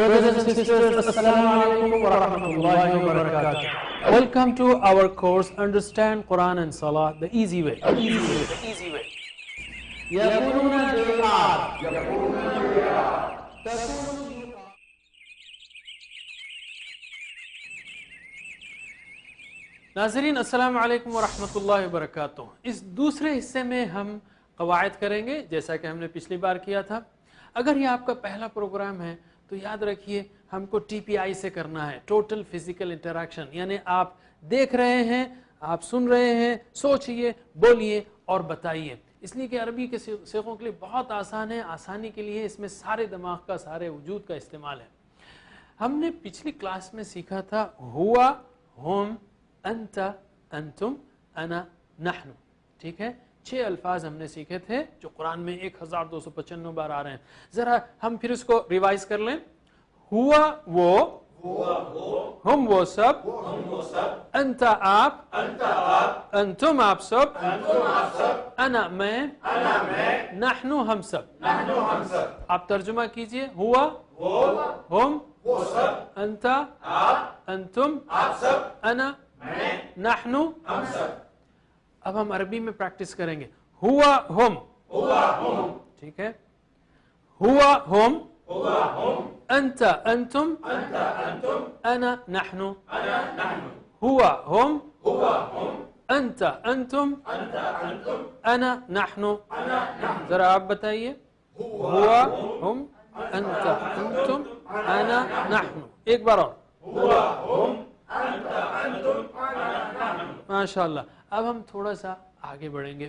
Brothers and sisters, Assalamu alaikum wa rahmatullahi wa barakatuh. Welcome to our course Understand Quran and Salah the easy way. يقولون ناظرین السلام علیکم ورحمۃ اللہ وبرکاتہ. اس دوسرے حصے میں ہم قواعد کریں گے جیسا کہ ہم نے پچھلی بار کیا تھا. اگر یہ آپ کا پہلا پروگرام ہے تو یاد رکھیے ہم کو ٹی پی آئی سے کرنا ہے, ٹوٹل فزیکل انٹریکشن, یعنی آپ دیکھ رہے ہیں, آپ سن رہے ہیں, سوچئے, بولیے اور بتائیے. اس لیے کہ عربی کے سیغوں کے لیے بہت آسان ہے, آسانی کے لیے اس میں سارے دماغ کا, سارے وجود کا استعمال ہے. ہم نے پچھلی کلاس میں سیکھا تھا ہوا, ہم, انت, انتم, انا, نحن. ٹھیک ہے, 6 الفاظ ہم نے سیکھے تھے جو قرآن میں 1295 بار آ رہے ہیں. ذرا ہم پھر اس کو ریوائز کر لیں. ہوا وہ, ہم وہ سب, انت آپ, انتم آپ سب, انا میں, نحن ہم سب. آپ ترجمہ کیجئے. ہوا, ہم, انت, انتم, انا, نحن. اب ہم عربی میں پریکٹس کریں گے. ہوا ہم, ٹھیک ہے, ہوا ہم, انت انتم, انا نحن. ہوا ہم, انت انتم, انا نحن. ذرا آپ بتائیے. ہوا ہم, انت انتم, انا نحن. ایک بار اور. ماشاء اللہ. اب ہم تھوڑا سا آگے بڑھیں گے.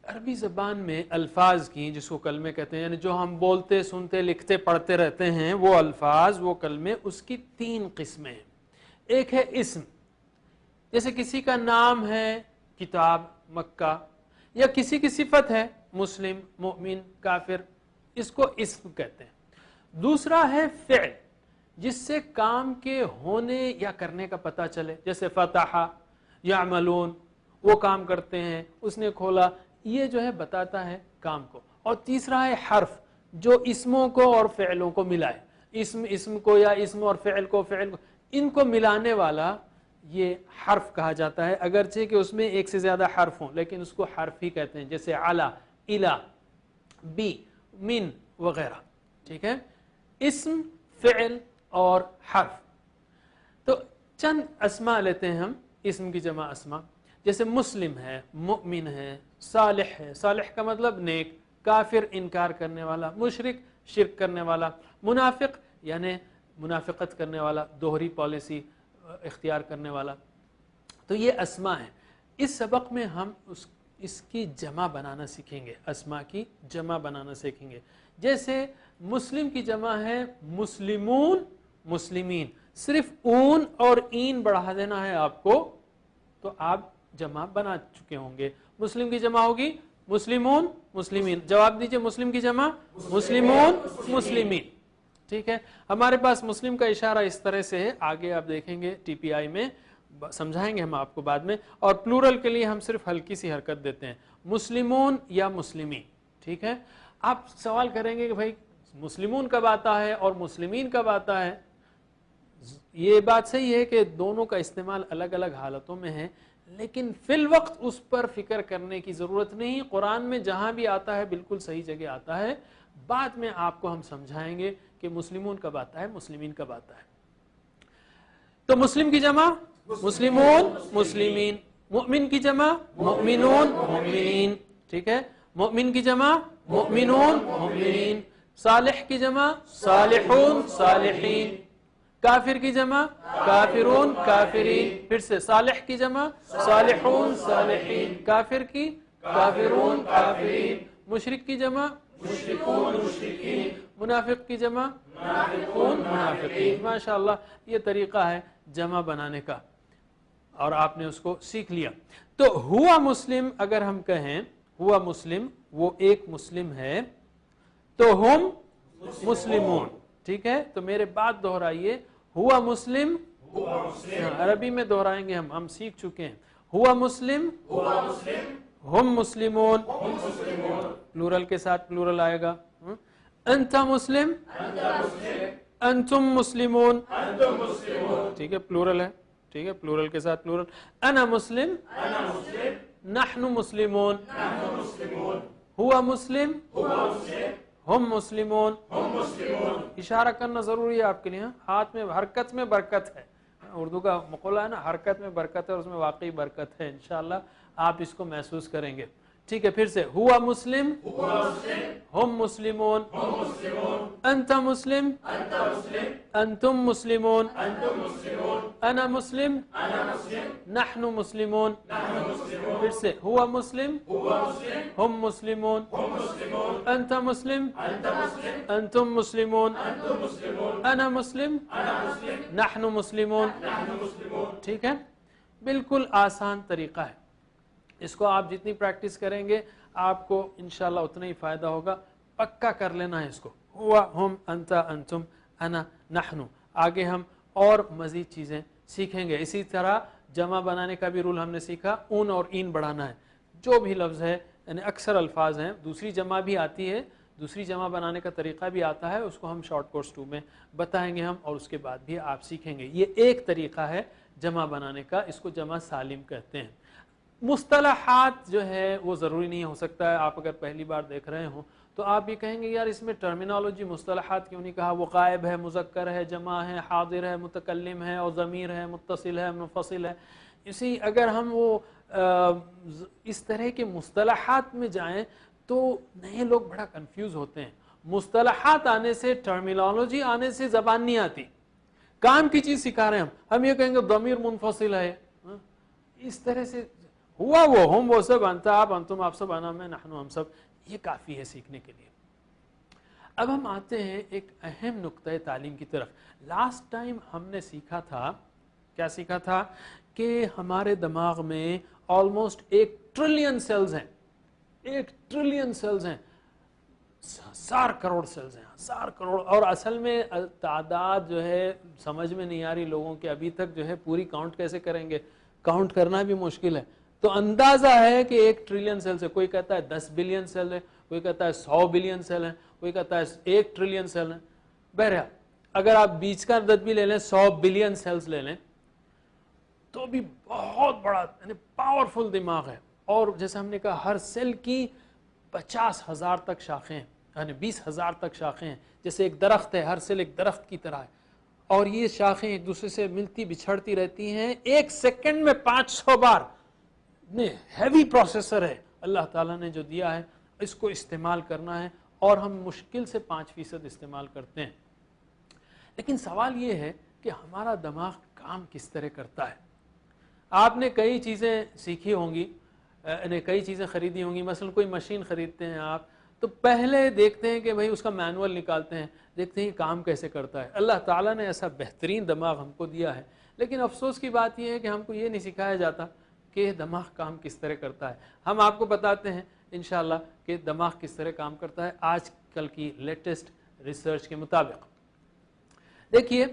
عربی زبان میں الفاظ کی, جس کو کلمے کہتے ہیں, یعنی جو ہم بولتے, سنتے, لکھتے, پڑھتے رہتے ہیں, وہ الفاظ, وہ کلمے, اس کی 3 قسمیں ہیں. ایک ہے اسم, جیسے کسی کا نام ہے کتاب, مکہ, یا کسی کی صفت ہے مسلم, مؤمن, کافر, اس کو اسم کہتے ہیں. دوسرا ہے فعل, جس سے کام کے ہونے یا کرنے کا پتہ چلے, جیسے فتح, یعملون, وہ کام کرتے ہیں, اس نے کھولا, یہ جو ہے بتاتا ہے کام کو. اور تیسرا ہے حرف, جو اسموں کو اور فعلوں کو ملائے. اسم کو یا اسم اور فعل کو ان کو ملانے والا یہ حرف کہا جاتا ہے, اگرچہ کہ اس میں 1 سے زیادہ حرف ہوں, لیکن اس کو حرف ہی کہتے ہیں, جیسے علا, الا, بی, من وغیرہ. ٹھیک ہے, اسم, فعل اور حرف. تو چند اسماء لیتے ہیں ہم, اسم کی جمع اسماء, جیسے مسلم ہے, مؤمن ہے, صالح ہے, صالح کا مطلب نیک, کافر انکار کرنے والا, مشرک شرک کرنے والا, منافق یعنی منافقت کرنے والا, دوہری پالیسی اختیار کرنے والا. تو یہ اسماء ہیں. اس سبق میں ہم اس کی جمع بنانا سیکھیں گے, اسماء کی جمع بنانا سیکھیں گے. جیسے مسلم کی جمع ہے مسلمون, مسلمین, صرف اون اور این بڑھا دینا ہے آپ کو, تو آپ جمع بنا چکے ہوں گے. مسلم کی جمع ہوگی مسلمون, مسلمین. جواب دیجئے. مسلم کی جمع مسلمون, مسلمین. ٹھیک ہے, ہمارے پاس مسلم کا اشارہ اس طرح سے ہے, آگے آپ دیکھیں گے ٹی پی آئی میں, سمجھائیں گے ہم آپ کو بعد میں. اور پلورل کے لیے ہم صرف ہلکی سی حرکت دیتے ہیں, مسلمون یا مسلمین. ٹھیک ہے, آپ سوال کریں گے کہ بھائی مسلمون کب آتا ہے اور مسلمین کب آتا ہے. یہ بات صحیح ہے کہ دونوں کا استعمال الگ الگ حالتوں میں ہے, لیکن فی الوقت اس پر فکر کرنے کی ضرورت نہیں. قرآن میں جہاں بھی آتا ہے بالکل صحیح جگہ آتا ہے. بعد میں آپ کو ہم سمجھائیں گے کہ مسلمون کب آتا ہے, مسلمین کب آتا ہے. تو مسلم کی جمع مسلمون, مسلمین. مؤمن کی جمع مؤمنون, مؤمنین. ٹھیک ہے, مؤمن کی جمع مؤمنون, مؤمنین. صالح کی جمع صالحون, صالحین. کافر کی جمع کافرون, کافرین. پھر سے صالح کی جمع صالحون, صالحین. کافر کی کافرون, کافرین. مشرک کی جمع مشرکون, مشرکین. منافق کی جمع منافقون, منافقین. ماشاءاللہ, یہ طریقہ ہے جمع بنانے کا اور آپ نے اس کو سیکھ لیا. تو ہوا مسلم, اگر ہم کہیں ہوا مسلم, وہ ایک مسلم ہے, تو ہم مسلمون. ٹھیک ہے, تو میرے بات دہرائیے. ہوا مسلم, عربی میں دہرائیں گے ہم سیکھ چکے ہیں. ہوا مسلم, ہم مسلمون, پلورل کے ساتھ پلورل آئے گا. انت مسلم, انتم مسلمون, ٹھیک ہے پلورل ہے, ٹھیک ہے پلورل کے ساتھ پلورل. انا مسلم, نحن مسلمون, ہوا مسلم, ہم مسلمون. اشارہ کرنا ضروری ہے آپ کے لیے, ہاتھ میں حرکت میں برکت ہے. اردو کا مقولہ ہے نا, حرکت میں برکت ہے, اور اس میں واقعی برکت ہے. انشاءاللہ آپ اس کو محسوس کریں گے. ٹھیک ہے, پھر سے ہوا مسلم, ہم مسلمون, انت مسلم, انتم مسلمون, انا مسلم, نحن مسلمون. پھر سے ہوا مسلم, ہم مسلمون, انت مسلم, انتم مسلمون, انا مسلم, نحن مسلمون. ٹھیک ہے, بالکل آسان طریقہ ہے. اس کو آپ جتنی پریکٹس کریں گے آپ کو انشاءاللہ اتنا ہی فائدہ ہوگا. پکا کر لینا ہے اس کو, ہوا, ہم, انت, انتم, انا, نحن. آگے ہم اور مزید چیزیں سیکھیں گے. اسی طرح جمع بنانے کا بھی رول ہم نے سیکھا, اون اور این بڑھانا ہے. جو بھی لفظ ہے, یعنی اکثر الفاظ ہیں, دوسری جمع بھی آتی ہے, دوسری جمع بنانے کا طریقہ بھی آتا ہے, اس کو ہم شارٹ کورس 2 میں بتائیں گے ہم, اور اس کے بعد بھی آپ سیکھیں گے. یہ ایک طریقہ ہے جمع بنانے کا, اس کو جمع سالم کہتے ہیں. مصطلحات جو ہے وہ ضروری نہیں ہو سکتا ہے. آپ اگر پہلی بار دیکھ رہے ہوں تو آپ یہ کہیں گے یار اس میں ٹرمینالوجی مصطلحات کیوں نہیں کہا, وہ غائب ہے, مذکر ہے, جمع ہے, حاضر ہے, متکلم ہے, اور ضمیر ہے, متصل ہے, منفصل ہے. اسی اگر ہم وہ اس طرح کے مصطلحات میں جائیں تو نئے لوگ بڑا کنفیوز ہوتے ہیں. مصطلحات آنے سے, ٹرمینالوجی آنے سے زبان نہیں آتی. کام کی چیز سکھا رہے ہیں ہم یہ کہیں گے ضمیر منفصل ہے, اس طرح سے ہوا, وہ, ہم, وہ سب, انت آپ, انتم آپ سب, انا میں, نحن ہم سب, یہ کافی ہے سیکھنے کے لیے. اب ہم آتے ہیں ایک اہم نقطہ تعلیم کی طرف. لاسٹ ٹائم ہم نے سیکھا تھا, کیا سیکھا تھا, کہ ہمارے دماغ میں آلموسٹ 1 ٹریلین سیلز ہیں. 1 ٹریلین سیلز ہیں, 1000 کروڑ سیلز ہیں, 1000 کروڑ. اور اصل میں تعداد جو ہے سمجھ میں نہیں آ رہی لوگوں کے, ابھی تک جو ہے پوری کاؤنٹ کیسے کریں گے, کاؤنٹ کرنا بھی مشکل ہے. تو اندازہ ہے کہ 1 ٹریلین سیل ہے. کوئی کہتا ہے 10 بلین سیل ہے, کوئی کہتا ہے 100 بلین سیل ہے, کوئی کہتا ہے 1 ٹریلین سیل ہے. بہرحال اگر آپ بیچ کا عدد بھی لے لیں, 100 بلین سیلز لے لیں, تو بھی بہت بڑا یعنی پاورفل دماغ ہے. اور جیسے ہم نے کہا ہر سیل کی 50,000 تک شاخیں ہیں, یعنی 20,000 تک شاخیں ہیں. جیسے ایک درخت ہے, ہر سیل ایک درخت کی طرح ہے, اور یہ شاخیں ایک دوسرے سے ملتی بچھڑتی رہتی ہیں. 1 سیکنڈ میں 500 بار. ہیوی پروسیسر ہے اللہ تعالیٰ نے جو دیا ہے, اس کو استعمال کرنا ہے, اور ہم مشکل سے 5% استعمال کرتے ہیں. لیکن سوال یہ ہے کہ ہمارا دماغ کام کس طرح کرتا ہے. آپ نے کئی چیزیں سیکھی ہوں گی, کئی چیزیں خریدی ہوں گی. مثلا کوئی مشین خریدتے ہیں آپ, تو پہلے دیکھتے ہیں کہ بھئی اس کا مینول نکالتے ہیں, دیکھتے ہیں کام کیسے کرتا ہے. اللہ تعالیٰ نے ایسا بہترین دماغ ہم کو دیا ہے, لیکن افسوس کی بات یہ ہے کہ ہم کو یہ نہیں سکھایا جاتا کہ دماغ کام کس طرح کرتا ہے. ہم آپ کو بتاتے ہیں انشاءاللہ کہ دماغ کس طرح کام کرتا ہے آج کل کی لیٹسٹ ریسرچ کے مطابق. دیکھیے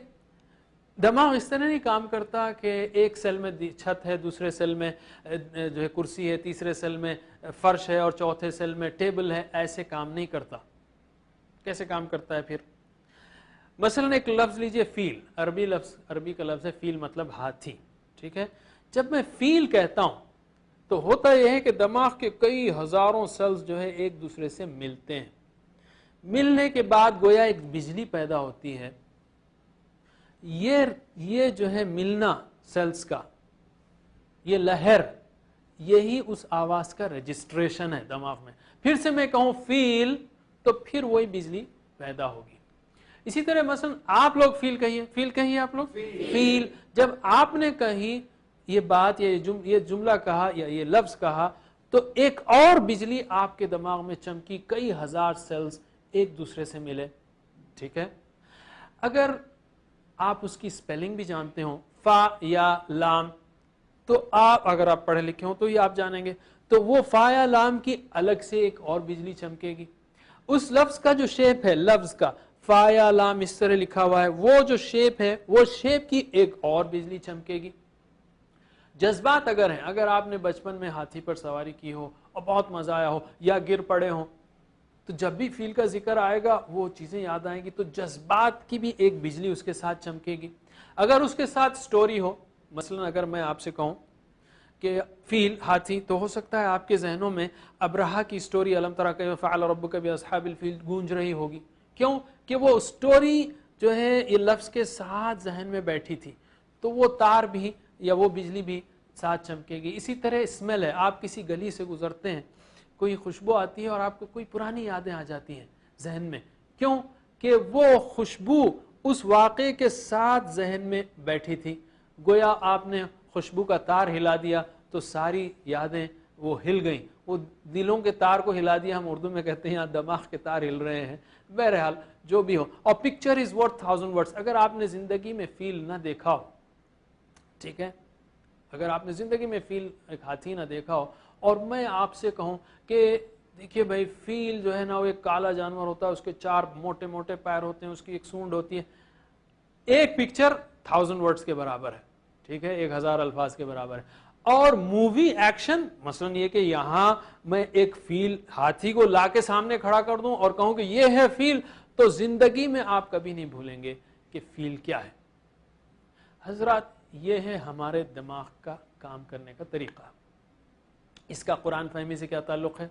دماغ اس طرح نہیں کام کرتا کہ ایک سیل میں چھت ہے, دوسرے سیل میں جو ہے کرسی ہے, تیسرے سیل میں فرش ہے, اور چوتھے سیل میں ٹیبل ہے. ایسے کام نہیں کرتا. کیسے کام کرتا ہے پھر؟ مثلا ایک لفظ لیجئے فیل, عربی کا لفظ ہے فیل, مطلب ہاتھی. ٹھیک ہے, جب میں فیل کہتا ہوں تو ہوتا یہ ہے کہ دماغ کے کئی ہزاروں سیلز جو ہے ایک دوسرے سے ملتے ہیں. ملنے کے بعد گویا ایک بجلی پیدا ہوتی ہے. یہ جو ہے ملنا سیلز کا, یہ لہر, یہی اس آواز کا رجسٹریشن ہے دماغ میں. پھر سے میں کہوں فیل تو پھر وہی بجلی پیدا ہوگی. اسی طرح مثلا آپ لوگ فیل کہیے آپ لوگ فیل. جب آپ نے کہی یہ بات, یہ جملہ کہا یا یہ لفظ کہا, تو ایک اور بجلی آپ کے دماغ میں چمکی, کئی ہزار سیلز ایک دوسرے سے ملے. ٹھیک ہے, اگر آپ اس کی سپیلنگ بھی جانتے ہوں, فا یا لام, تو اگر آپ پڑھے لکھے ہوں تو یہ آپ جانیں گے. تو وہ فا یا لام کی الگ سے ایک اور بجلی چمکے گی. اس لفظ کا جو شیپ ہے, لفظ کا فا یا لام اس طرح لکھا ہوا ہے, وہ جو شیپ ہے وہ شیپ کی ایک اور بجلی چمکے گی. جذبات اگر ہیں, اگر آپ نے بچپن میں ہاتھی پر سواری کی ہو اور بہت مزہ آیا ہو, یا گر پڑے ہوں, تو جب بھی فیل کا ذکر آئے گا وہ چیزیں یاد آئیں گی. تو جذبات کی بھی ایک بجلی اس کے ساتھ چمکے گی. اگر اس کے ساتھ سٹوری ہو, مثلا اگر میں آپ سے کہوں کہ فیل ہاتھی, تو ہو سکتا ہے آپ کے ذہنوں میں ابرہا کی سٹوری الم تری کیف فعل ربک باصحاب الفیل گونج رہی ہوگی. کیوں کہ وہ سٹوری جو ہے یہ لفظ کے ساتھ ذہن میں بیٹھی تھی, تو وہ تار بھی یا وہ بجلی بھی ساتھ چمکے گی. اسی طرح اسمیل ہے, آپ کسی گلی سے گزرتے ہیں, کوئی خوشبو آتی ہے اور آپ کو کوئی پرانی یادیں آ جاتی ہیں ذہن میں. کیوں کہ وہ خوشبو اس واقعے کے ساتھ ذہن میں بیٹھی تھی. گویا آپ نے خوشبو کا تار ہلا دیا تو ساری یادیں وہ ہل گئیں, وہ دلوں کے تار کو ہلا دیا. ہم اردو میں کہتے ہیں یہاں دماغ کے تار ہل رہے ہیں. بہرحال جو بھی ہو, اور پکچر از ورتھ 1000 words. اگر آپ نے زندگی میں فیل نہ دیکھا ہو, ٹھیک ہے, اگر آپ نے زندگی میں فیل ایک ہاتھی نہ دیکھا ہو, اور میں آپ سے کہوں کہ دیکھیے بھائی فیل جو ہے نا وہ ایک کالا جانور ہوتا ہے, اس کے 4 موٹے موٹے پیر ہوتے ہیں, اس کی ایک سونڈ ہوتی ہے, ایک پکچر 1000 words کے برابر ہے, ٹھیک ہے, 1000 الفاظ کے برابر ہے. اور مووی ایکشن مثلا یہ کہ یہاں میں ایک فیل ہاتھی کو لا کے سامنے کھڑا کر دوں اور کہوں کہ یہ ہے فیل, تو زندگی میں آپ کبھی نہیں بھولیں گے کہ فیل کیا ہے. حضرات یہ ہے ہمارے دماغ کا کام کرنے کا طریقہ. اس کا قرآن فہمی سے کیا تعلق ہے؟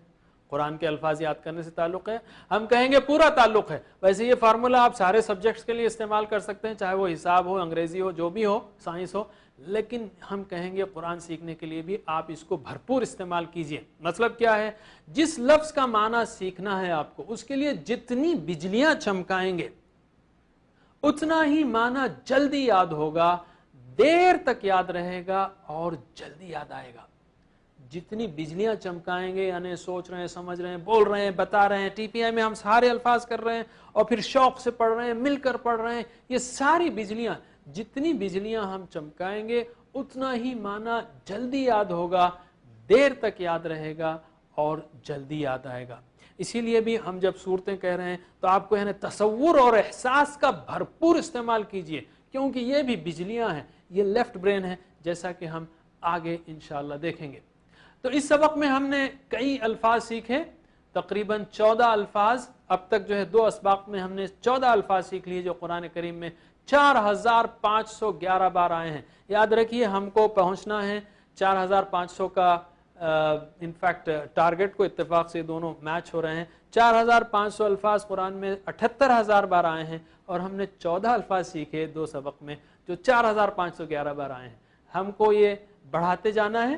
قرآن کے الفاظ یاد کرنے سے تعلق ہے؟ ہم کہیں گے پورا تعلق ہے. ویسے یہ فارمولا آپ سارے سبجیکٹس کے لیے استعمال کر سکتے ہیں, چاہے وہ حساب ہو, انگریزی ہو, جو بھی ہو, سائنس ہو, لیکن ہم کہیں گے قرآن سیکھنے کے لیے بھی آپ اس کو بھرپور استعمال کیجئے. مطلب کیا ہے؟ جس لفظ کا معنی سیکھنا ہے آپ کو, اس کے لیے جتنی بجلیاں چمکائیں گے اتنا ہی معنی جلدی یاد ہوگا, دیر تک یاد رہے گا اور جلدی یاد آئے گا. جتنی بجلیاں چمکائیں گے, یعنی سوچ رہے ہیں, سمجھ رہے ہیں, بول رہے ہیں, بتا رہے ہیں, ٹی پی آئی میں ہم سارے الفاظ کر رہے ہیں اور پھر شوق سے پڑھ رہے ہیں, مل کر پڑھ رہے ہیں, یہ ساری بجلیاں, جتنی بجلیاں ہم چمکائیں گے اتنا ہی معنی جلدی یاد ہوگا, دیر تک یاد رہے گا اور جلدی یاد آئے گا. اسی لیے بھی ہم جب صورتیں کہہ رہے ہیں تو آپ کو یعنی تصور اور احساس کا بھرپور استعمال کیجئے, کیونکہ یہ بھی بجلیاں ہیں, یہ لیفٹ برین ہے, جیسا کہ ہم آگے انشاءاللہ دیکھیں گے. تو اس سبق میں ہم نے کئی الفاظ سیکھے, تقریباً 14 الفاظ. اب تک جو ہے 2 اسباق میں ہم نے 14 الفاظ سیکھ لیے جو قرآن کریم میں 4511 بار آئے ہیں. یاد رکھیے ہم کو پہنچنا ہے 4500 کا, انفیکٹ ٹارگٹ کو اتفاق سے دونوں میچ ہو رہے ہیں. 4500 الفاظ قرآن میں 78000 بار آئے ہیں, اور ہم نے 14 الفاظ سیکھے 2 سبق میں جو 4511 بار آئے ہیں. ہم کو یہ بڑھاتے جانا ہے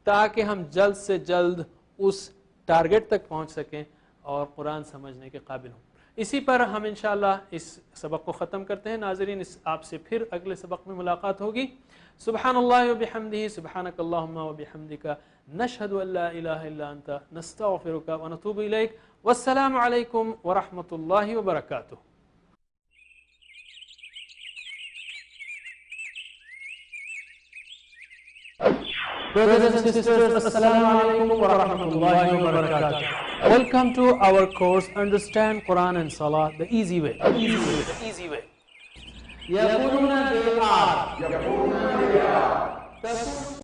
تاکہ ہم جلد سے جلد اس ٹارگٹ تک پہنچ سکیں اور قرآن سمجھنے کے قابل ہوں. اسی پر ہم انشاءاللہ اس سبق کو ختم کرتے ہیں. ناظرین آپ سے پھر اگلے سبق میں ملاقات ہوگی. سبحان اللہ و بحمدہ, سبحانک اللہم و بحمدک, نشہد ان لا الہ الا انت, نستغفرک و نتوب الیک. والسلام علیکم ورحمۃ اللہ وبرکاتہ. Brothers and sisters, Assalamu alaikum wa rahmatullahi wa barakatuh. Welcome to our course Understand Quran and Salah the easy way. The easy way. يقولون بالآر